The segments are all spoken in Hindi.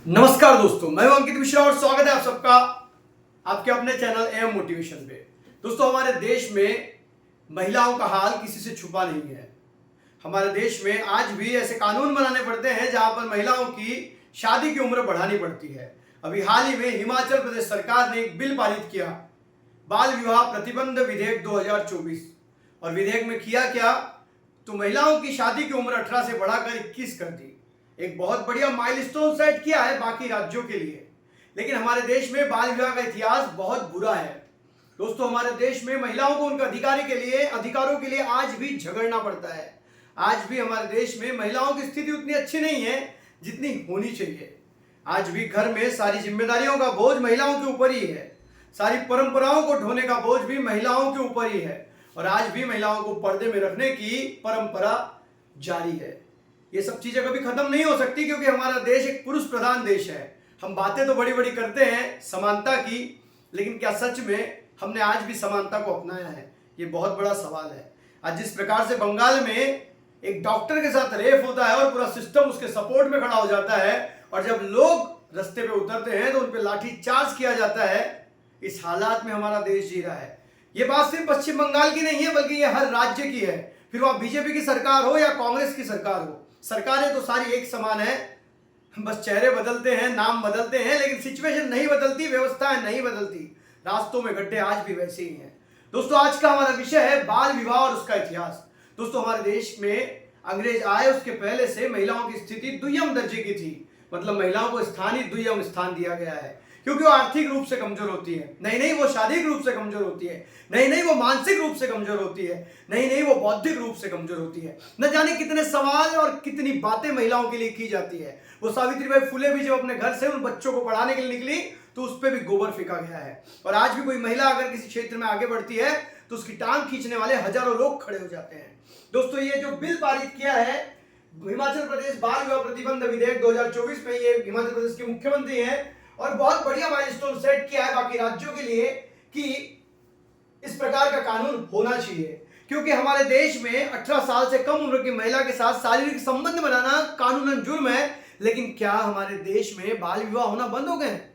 नमस्कार दोस्तों, मैं हूं अंकित मिश्रा और स्वागत है आप सबका आपके अपने चैनल एम मोटिवेशन पे। दोस्तों, हमारे देश में महिलाओं का हाल किसी से छुपा नहीं है। हमारे देश में आज भी ऐसे कानून बनाने पड़ते हैं जहां पर महिलाओं की शादी की उम्र बढ़ानी पड़ती है। अभी हाल ही में हिमाचल प्रदेश सरकार ने एक बिल पारित किया, बाल विवाह प्रतिबंध विधेयक 2024। और विधेयक में किया क्या, तो महिलाओं की शादी की उम्र 18 से बढ़ाकर 21 कर दी। एक बहुत बढ़िया माइलस्टोन सेट किया है बाकी राज्यों के लिए। लेकिन हमारे देश में बाल विवाह का इतिहास बहुत बुरा है। दोस्तों, हमारे देश में महिलाओं को उनके अधिकारों के लिए आज भी झगड़ना पड़ता है। आज भी हमारे देश में महिलाओं की स्थिति उतनी अच्छी नहीं है जितनी होनी चाहिए। आज भी घर में सारी जिम्मेदारियों का बोझ महिलाओं के ऊपर ही है। सारी परंपराओं को ढोने का बोझ भी महिलाओं के ऊपर ही है। और आज भी महिलाओं को पर्दे में रखने की परंपरा जारी है। ये सब चीजें कभी खत्म नहीं हो सकती, क्योंकि हमारा देश एक पुरुष प्रधान देश है। हम बातें तो बड़ी बड़ी करते हैं समानता की, लेकिन क्या सच में हमने आज भी समानता को अपनाया है? ये बहुत बड़ा सवाल है। आज जिस प्रकार से बंगाल में एक डॉक्टर के साथ रेप होता है और पूरा सिस्टम उसके सपोर्ट में खड़ा हो जाता है, और जब लोग रास्ते पे उतरते हैं तो उन पे लाठी चार्ज किया जाता है, इस हालात में हमारा देश जी रहा है। ये बात सिर्फ पश्चिम बंगाल की नहीं है, बल्कि ये हर राज्य की है। फिर वह बीजेपी की सरकार हो या कांग्रेस की सरकार हो, सरकारें तो सारी एक समान है। बस चेहरे बदलते हैं, नाम बदलते हैं, लेकिन सिचुएशन नहीं बदलती, व्यवस्थाएं नहीं बदलती। रास्तों में गड्ढे आज भी वैसे ही हैं। दोस्तों, आज का हमारा विषय है बाल विवाह और उसका इतिहास। दोस्तों, हमारे देश में अंग्रेज आए उसके पहले से महिलाओं की स्थिति दुय्यम दर्जे की थी। मतलब महिलाओं को स्थानीय दुय्यम स्थान दिया गया है, क्योंकि वो आर्थिक रूप से कमजोर होती है। नहीं वो शारीरिक रूप से कमजोर होती है। नहीं वो मानसिक रूप से कमजोर होती है। नहीं वो बौद्धिक रूप से कमजोर होती है। न जाने कितने सवाल और कितनी बातें महिलाओं के लिए की जाती है। वो सावित्रीबाई फुले भी जब अपने घर से उन बच्चों को पढ़ाने के लिए निकली तो उस पर भी गोबर फेंका गया है। और आज भी कोई महिला अगर किसी क्षेत्र में आगे बढ़ती है तो उसकी टांग खींचने वाले हजारों लोग खड़े हो जाते हैं। दोस्तों, ये जो बिल पारित किया है हिमाचल प्रदेश बाल विवाह प्रतिबंध विधेयक 2024 में, ये हिमाचल प्रदेश के मुख्यमंत्री हैं और बहुत बढ़िया माइलस्टोन सेट किया है बाकी राज्यों के लिए कि इस प्रकार का कानून होना चाहिए। क्योंकि हमारे देश में 18 साल से कम उम्र की महिला के साथ शारीरिक संबंध बनाना कानूनन जुर्म है। लेकिन क्या हमारे देश में बाल विवाह होना बंद हो गए हैं?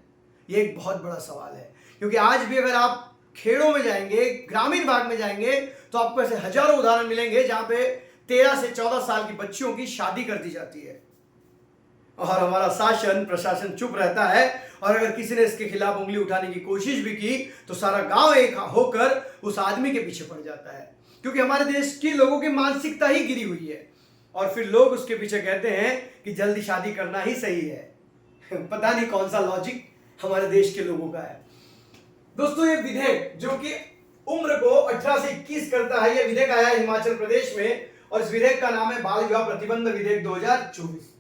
ये एक बहुत बड़ा सवाल है। क्योंकि आज भी अगर आप खेड़ों में जाएंगे, ग्रामीण भाग में जाएंगे, तो आपको ऐसे हजारों उदाहरण मिलेंगे जहां पे 13 से 14 साल की बच्चियों की शादी कर दी जाती है और हमारा शासन प्रशासन चुप रहता है। और अगर किसी ने इसके खिलाफ उंगली उठाने की कोशिश भी की तो सारा गांव एक होकर उस आदमी के पीछे पड़ जाता है। क्योंकि हमारे देश की लोगों की मानसिकता ही गिरी हुई है और फिर लोग उसके पीछे कहते हैं कि जल्दी शादी करना ही सही है। पता नहीं कौन सा लॉजिक हमारे देश के लोगों का है। दोस्तों, ये विधेयक जो कि उम्र को 18 से 21 करता है, यह विधेयक आया है हिमाचल प्रदेश में और इस विधेयक का नाम है बाल विवाह प्रतिबंध विधेयक 2024।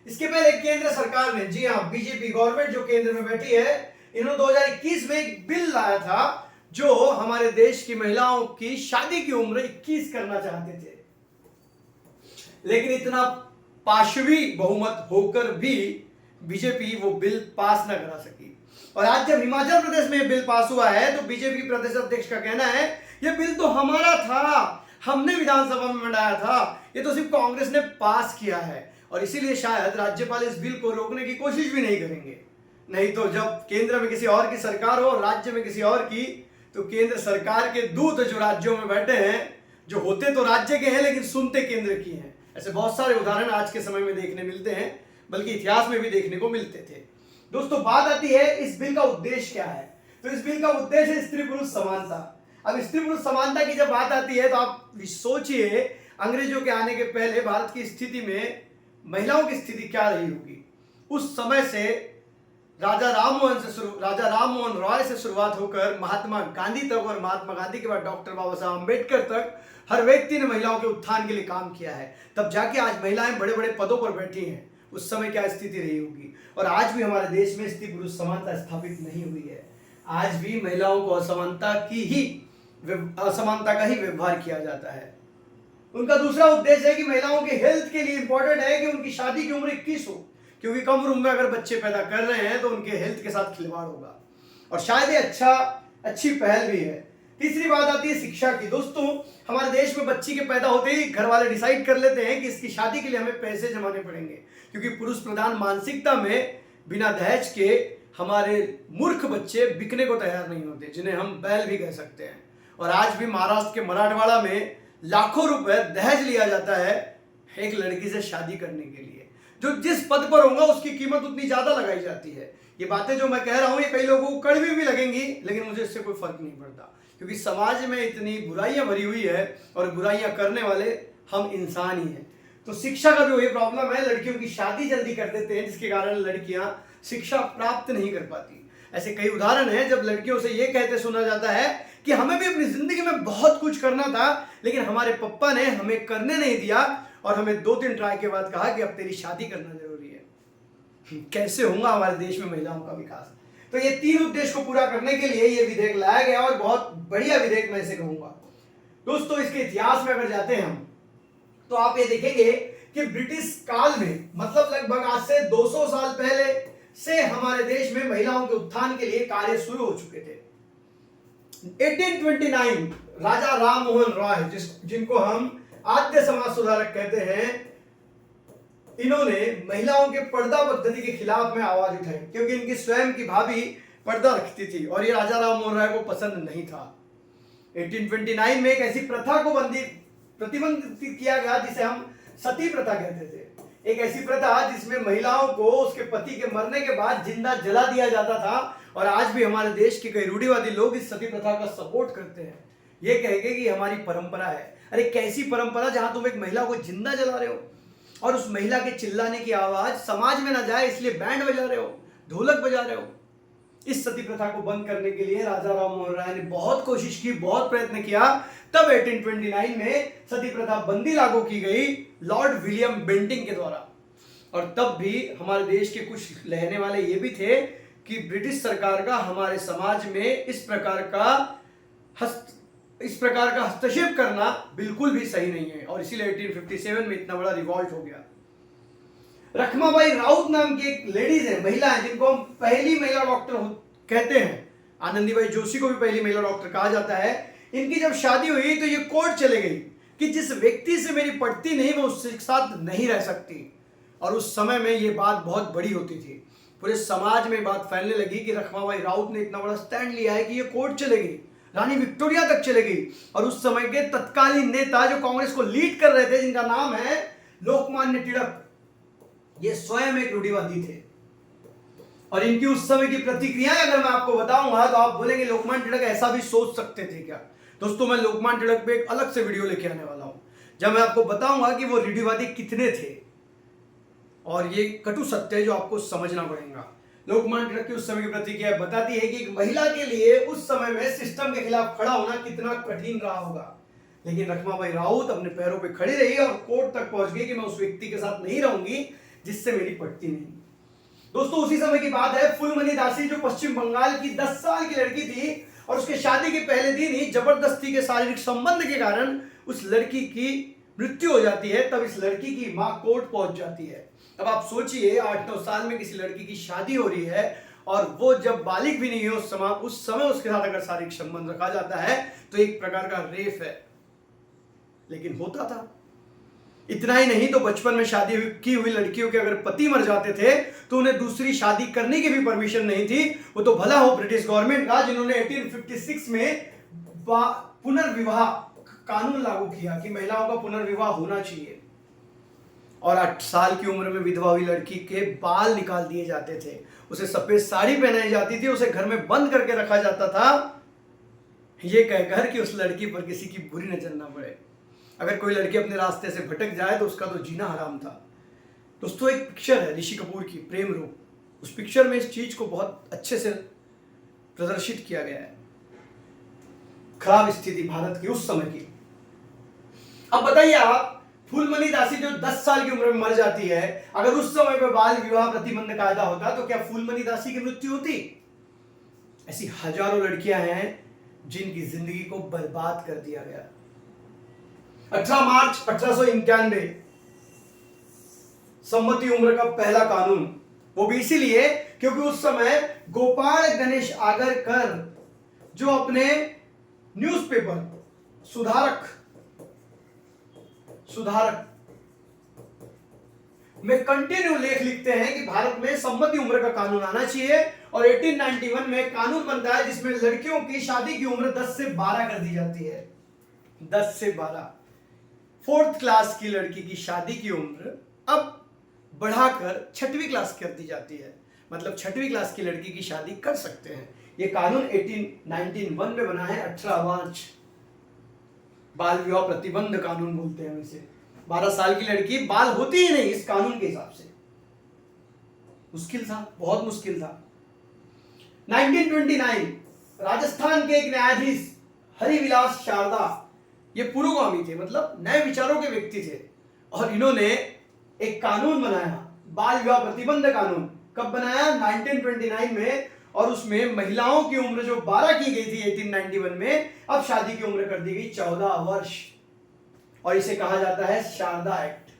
इसके पहले केंद्र सरकार ने, जी हां, बीजेपी गवर्नमेंट जो केंद्र में बैठी है, इन्होंने 2021 में एक बिल लाया था जो हमारे देश की महिलाओं की शादी की उम्र 21 करना चाहते थे। लेकिन इतना पाशवी बहुमत होकर भी बीजेपी वो बिल पास न करा सकी। और आज जब हिमाचल प्रदेश में बिल पास हुआ है तो बीजेपी प्रदेश अध्यक्ष का कहना है ये बिल तो हमारा था, हमने विधानसभा में मंडाया था, ये तो सिर्फ कांग्रेस ने पास किया है और इसीलिए शायद राज्यपाल इस बिल को रोकने की कोशिश भी नहीं करेंगे। नहीं तो जब केंद्र में किसी और की सरकार हो, राज्य में किसी और की, तो केंद्र सरकार के दूत जो राज्यों में बैठे हैं, जो होते तो राज्य के हैं लेकिन सुनते केंद्र की हैं। ऐसे बहुत सारे उदाहरण आज के समय में देखने मिलते हैं, बल्कि इतिहास में भी देखने को मिलते थे। दोस्तों, बात आती है इस बिल का उद्देश्य क्या है। तो इस बिल का उद्देश्य है स्त्री पुरुष समानता। अब स्त्री पुरुष समानता की जब बात आती है तो आप सोचिए, अंग्रेजों के आने के पहले भारत की स्थिति में महिलाओं की स्थिति क्या रही होगी। उस समय से राजा राम मोहन रॉय से शुरुआत होकर महात्मा गांधी तक और महात्मा गांधी के बाद डॉक्टर बाबा साहब अम्बेडकर तक हर व्यक्ति ने महिलाओं के उत्थान के लिए काम किया है। तब जाके आज महिलाएं बड़े बड़े पदों पर बैठी हैं। उस समय क्या स्थिति रही होगी। और आज भी हमारे देश में स्त्री पुरुष समानता स्थापित नहीं हुई है। आज भी महिलाओं को असमानता का ही व्यवहार किया जाता है। उनका दूसरा उद्देश्य है कि महिलाओं के हेल्थ के लिए इंपॉर्टेंट है कि उनकी शादी की उम्र 21 हो, क्योंकि कम उम्र में अगर बच्चे पैदा कर रहे हैं तो उनके हेल्थ के साथ खिलवाड़ होगा। और शायद ये अच्छी पहल भी है। तीसरी बात आती है शिक्षा की। दोस्तों, हमारे देश में बच्ची के पैदा होते ही घर वाले डिसाइड कर लेते हैं कि इसकी शादी के लिए हमें पैसे जमाने पड़ेंगे, क्योंकि पुरुष प्रधान मानसिकता में बिना दहेज के हमारे मूर्ख बच्चे बिकने को तैयार नहीं होते, जिन्हें हम बैल भी कह सकते हैं। और आज भी महाराष्ट्र के मराठवाड़ा में लाखों रुपए दहेज लिया जाता है एक लड़की से शादी करने के लिए। जो जिस पद पर होगा उसकी कीमत उतनी ज्यादा लगाई जाती है। ये बातें जो मैं कह रहा हूं ये कई लोगों को कड़वी भी लगेंगी, लेकिन मुझे इससे कोई फर्क नहीं पड़ता, क्योंकि समाज में इतनी बुराइयां भरी हुई है और बुराइयां करने वाले हम इंसान ही हैं। तो शिक्षा का जो ये प्रॉब्लम है, लड़कियों की शादी जल्दी कर देते हैं, जिसके कारण लड़कियां शिक्षा प्राप्त नहीं कर पाती। ऐसे कई उदाहरण हैं जब लड़कियों से ये कहते सुना जाता है कि हमें भी अपनी जिंदगी में बहुत कुछ करना था, लेकिन हमारे पप्पा ने हमें करने नहीं दिया और हमें 2-3 ट्राई के बाद कहा कि अब तेरी शादी करना जरूरी है। कैसे होगा हमारे देश में महिलाओं का विकास? तो ये 3 उद्देश्य को पूरा करने के लिए ये विधेयक लाया गया और बहुत बढ़िया विधेयक मैं इसे कहूंगा। दोस्तों, इसके इतिहास में अगर जाते हैं हम, तो आप ये देखेंगे कि ब्रिटिश काल में, मतलब लगभग आज से 200 साल पहले से हमारे देश में महिलाओं के उत्थान के लिए कार्य शुरू हो चुके थे। 1829 राजा राम मोहन रॉय, जिनको हम आद्य समाज सुधारक कहते हैं, इन्होंने महिलाओं के पर्दा पद्धति के खिलाफ में आवाज उठाई, क्योंकि इनकी स्वयं की भाभी पर्दा रखती थी और ये राजा राम मोहन राय को पसंद नहीं था। 1829 में एक ऐसी प्रथा को प्रतिबंधित किया गया जिसे हम सती प्रथा कहते थे। एक ऐसी प्रथा जिसमें महिलाओं को उसके पति के मरने के बाद जिंदा जला दिया जाता था, और आज भी हमारे देश के कई रूढ़िवादी लोग इस सती प्रथा का सपोर्ट करते हैं, ये कहेंगे कि हमारी परंपरा है। अरे कैसी परंपरा जहां तुम एक महिला को जिंदा जला रहे हो और उस महिला के चिल्लाने की आवाज समाज में ना जाए इसलिए बैंड बजा रहे हो, ढोलक बजा रहे हो। इस सती प्रथा को बंद करने के लिए राजा राम मोहन राय ने बहुत कोशिश की, बहुत प्रयत्न किया। तब 1829 में सती प्रथा बंदी लागू की गई लॉर्ड विलियम बेंटिंग के द्वारा। और तब भी हमारे देश के कुछ रहने वाले ये भी थे कि ब्रिटिश सरकार का हमारे समाज में इस प्रकार का हस्तक्षेप करना बिल्कुल भी सही नहीं है, और इसीलिए 1857 में इतना बड़ा रिवॉल्ट हो गया। रखमाबाई राउत नाम की एक लेडीज है, महिला है, जिनको हम पहली महिला डॉक्टर कहते हैं। आनंदीबाई जोशी को भी पहली महिला डॉक्टर कहा जाता है। इनकी जब शादी हुई तो ये कोर्ट चले गई कि जिस व्यक्ति से मेरी पटती नहीं मैं उसके साथ नहीं रह सकती। और उस समय में ये बात बहुत बड़ी होती थी, पूरे समाज में बात फैलने लगी कि रखमाबाई राउत ने इतना बड़ा स्टैंड लिया है कि ये कोर्ट चले गई, रानी विक्टोरिया तक चले गई। और उस समय के तत्कालीन नेता जो कांग्रेस को लीड कर रहे थे, जिनका नाम है लोकमान्य तिलक, ये स्वयं एक रूढ़िवादी थे। और इनकी उस समय की प्रतिक्रियाएं अगर मैं आपको बताऊंगा तो आप बोलेंगे लोकमान्य तिलक ऐसा भी सोच सकते थे क्या? दोस्तों, मैं लोकमान्य तिलक पे एक अलग से वीडियो लेके आने वाला हूं, जब मैं आपको बताऊंगा कि वो रूढ़िवादी कितने थे। और ये कटु सत्य है जो आपको समझना पड़ेगा। लोकमान्य तिलक की उस समय की प्रतिक्रिया बताती है कि एक महिला के लिए उस समय में सिस्टम के खिलाफ खड़ा होना कितना कठिन रहा होगा। लेकिन रखमाबाई राउत अपने पैरों पे खड़ी रही और कोर्ट तक पहुंच गई कि मैं उस व्यक्ति के साथ नहीं रहूंगी जिससे मेरी पटती नहीं। दोस्तों, उसी समय की बात है, फूलमणि दासी जो पश्चिम बंगाल की 10 साल की लड़की थी और उसके शादी के पहले दिन ही जबरदस्ती के शारीरिक संबंध के कारण उस लड़की की मृत्यु हो जाती है। तब इस लड़की की मां कोर्ट पहुंच जाती है। अब आप सोचिए, 8-9 साल में किसी लड़की की शादी हो रही है और वो जब बालिग भी नहीं है उस समय उसके साथ अगर शारीरिक संबंध रखा जाता है तो एक प्रकार का रेप है। लेकिन होता था। इतना ही नहीं तो बचपन में शादी की हुई लड़कियों के अगर पति मर जाते थे तो उन्हें दूसरी शादी करने की भी परमिशन नहीं थी। वो तो भला हो ब्रिटिश गवर्नमेंट का, जिन्होंने 1856 में पुनर्विवाह कानून लागू किया कि महिलाओं का पुनर्विवाह होना चाहिए। और 8 साल की उम्र में विधवा हुई लड़की के बाल निकाल दिए जाते थे, उसे सफेद साड़ी पहनाई जाती थी, उसे घर में बंद करके रखा जाता था, ये कहकर कि उस लड़की पर किसी की बुरी नजर ना पड़े। अगर कोई लड़की अपने रास्ते से भटक जाए तो उसका तो जीना हराम था। दोस्तों, एक पिक्चर है ऋषि कपूर की, प्रेम रूप। उस पिक्चर में इस चीज को बहुत अच्छे से प्रदर्शित किया गया है, खराब स्थिति भारत की उस समय की। अब बताइए आप, फूलमणि दासी जो 10 साल की उम्र में मर जाती है, अगर उस समय पर बाल विवाह प्रतिबंध कायदा होता तो क्या फूलमणि दासी की मृत्यु होती? ऐसी हजारों लड़कियां हैं जिनकी जिंदगी को बर्बाद कर दिया गया। 18 मार्च 1891 सम्मति उम्र का पहला कानून, वो भी इसीलिए क्योंकि उस समय गोपाल गणेश आगरकर जो अपने न्यूज़पेपर सुधारक में कंटिन्यू लेख लिखते हैं कि भारत में सम्मति उम्र का कानून आना चाहिए और 1891 में कानून बनता है जिसमें लड़कियों की शादी की उम्र 10 से 12 कर दी जाती है। 10 से 12 4th क्लास की लड़की की शादी की उम्र अब बढ़ाकर 6वीं क्लास कर दी जाती है, मतलब 6वीं क्लास की लड़की की शादी कर सकते हैं। यह कानून 1891 में बना है। 18 मार्च बाल विवाह प्रतिबंध कानून बोलते हैं वैसे। 12 साल की लड़की बाल होती ही नहीं इस कानून के हिसाब से। मुश्किल था, बहुत मुश्किल था। 1929 राजस्थान के एक न्यायाधीश हरिविलास शारदा, ये पुरोगामी थे, मतलब नए विचारों के व्यक्ति थे, और इन्होंने एक कानून बनाया, बाल विवाह प्रतिबंध कानून। कब बनाया? 1929 में। और उसमें महिलाओं की उम्र जो 12 की गई थी 1891 में, अब शादी की उम्र कर दी गई 14 वर्ष, और इसे कहा जाता है शारदा एक्ट।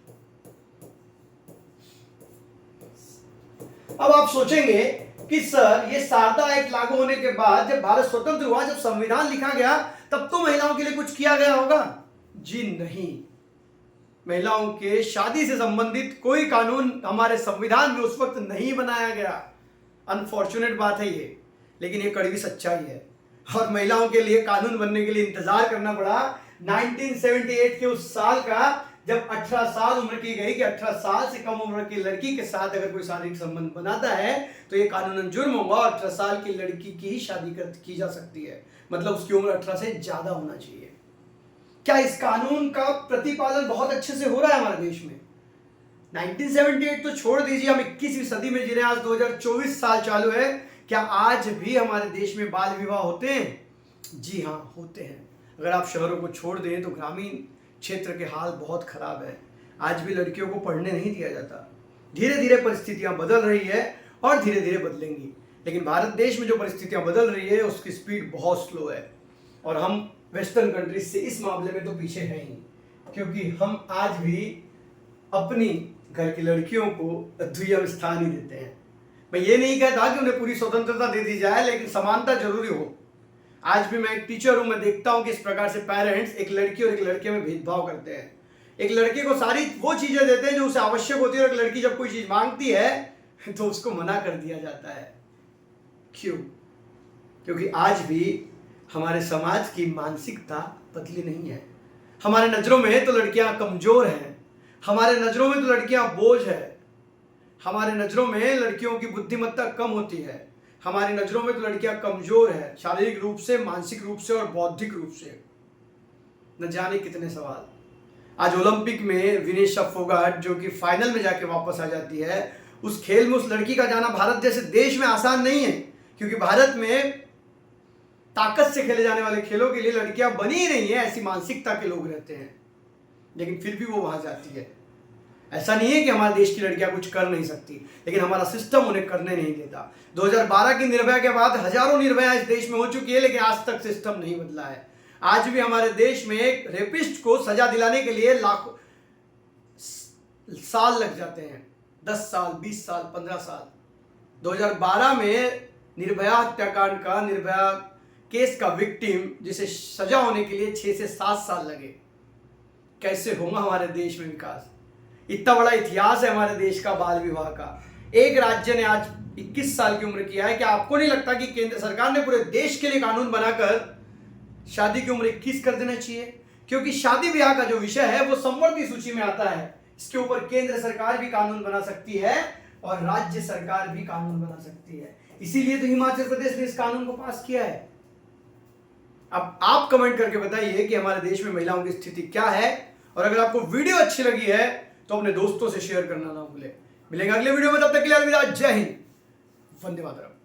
अब आप सोचेंगे कि सर ये शारदा एक्ट लागू होने के बाद जब भारत स्वतंत्र हुआ, जब संविधान लिखा गया, तब तो महिलाओं के लिए कुछ किया गया होगा। जी नहीं, महिलाओं के शादी से संबंधित कोई कानून हमारे संविधान में उस वक्त नहीं बनाया गया। अनफॉर्चुनेट बात है ये, लेकिन ये कड़वी सच्चाई है। और महिलाओं के लिए कानून बनने के लिए इंतजार करना पड़ा 1978 के उस साल का, जब 18 साल उम्र की गई कि 18 साल से कम उम्र की लड़की के साथ अगर कोई शारीरिक संबंध बनाता है तो ये कानूनन जुर्म होगा और 18 साल की लड़की की ही शादी की जा सकती है, मतलब उसकी उम्र 18 से ज्यादा होना चाहिए। क्या इस कानून का प्रतिपालन बहुत अच्छे से हो रहा है हमारे देश में? 1978 तो छोड़ दीजिए, हम 21वीं सदी में जी रहे हैं, आज 2024 साल चालू है। क्या आज भी हमारे देश में बाल विवाह होते हैं? जी हाँ, होते हैं। अगर आप शहरों को छोड़ दें तो ग्रामीण क्षेत्र के हाल बहुत खराब है। आज भी लड़कियों को पढ़ने नहीं दिया जाता। धीरे धीरे परिस्थितियां बदल रही है और धीरे धीरे बदलेंगी, लेकिन भारत देश में जो परिस्थितियां बदल रही है उसकी स्पीड बहुत स्लो है, और हम वेस्टर्न कंट्रीज से इस मामले में तो पीछे हैं ही, क्योंकि हम आज भी अपनी घर की लड़कियों को द्वितीय स्थान ही देते हैं। मैं ये नहीं कहता कि उन्हें पूरी स्वतंत्रता दे दी जाए, लेकिन समानता जरूरी हो। आज भी मैं एक टीचर हूं, मैं देखता हूं कि इस प्रकार से पेरेंट्स एक लड़की और एक लड़के में भेदभाव करते हैं। एक लड़के को सारी वो चीजें देते हैं जो उसे आवश्यक होती है, और एक लड़की जब कोई चीज मांगती है तो उसको मना कर दिया जाता है। क्यों? क्योंकि आज भी हमारे समाज की मानसिकता बदली नहीं है। हमारे नजरों में तो लड़कियां कमजोर हैं, हमारे नजरों में तो लड़कियां बोझ है, हमारे नजरों में लड़कियों की बुद्धिमत्ता कम होती है, हमारी नजरों में तो लड़कियां कमजोर है, शारीरिक रूप से, मानसिक रूप से और बौद्धिक रूप से। न जाने कितने सवाल। आज ओलंपिक में विनेशा फोगाट जो कि फाइनल में जाके वापस आ जाती है, उस खेल में उस लड़की का जाना भारत जैसे देश में आसान नहीं है, क्योंकि भारत में ताकत से खेले जाने वाले खेलों के लिए लड़कियां बनी ही नहीं है, ऐसी मानसिकता के लोग रहते हैं, लेकिन फिर भी वो वहां जाती है। ऐसा नहीं है कि हमारे देश की लड़कियां कुछ कर नहीं सकती, लेकिन हमारा सिस्टम उन्हें करने नहीं देता। 2012 की निर्भया के बाद हजारों निर्भया इस देश में हो चुकी है, लेकिन आज तक सिस्टम नहीं बदला है। आज भी हमारे देश में एक रेपिस्ट को सजा दिलाने के लिए लाखों साल लग जाते हैं, 10 साल, 20 साल, 15 साल। 2012 में निर्भया हत्याकांड का, निर्भया केस का विक्टिम जिसे सजा होने के लिए 6 से 7 साल लगे। कैसे होगा हमारे देश में विकास? इतना बड़ा इतिहास है हमारे देश का बाल विवाह का। एक राज्य ने आज 21 साल की उम्र किया है। क्या आपको नहीं लगता कि केंद्र सरकार ने पूरे देश के लिए कानून बनाकर शादी की उम्र 21 कर देना चाहिए? क्योंकि शादी ब्याह का जो विषय है वो संवर्ती सूची में आता है। इसके ऊपर केंद्र सरकार भी कानून बना सकती है और राज्य सरकार भी कानून बना सकती है। इसीलिए तो हिमाचल प्रदेश ने इस कानून को पास किया है। अब आप कमेंट करके बताइए कि हमारे देश में महिलाओं की स्थिति क्या है, और अगर आपको वीडियो अच्छी लगी है तो अपने दोस्तों से शेयर करना ना भूलें। मिलेंगे अगले वीडियो में, तब तक के लिए अलविदा। जय हिंद, वंदे मातरम।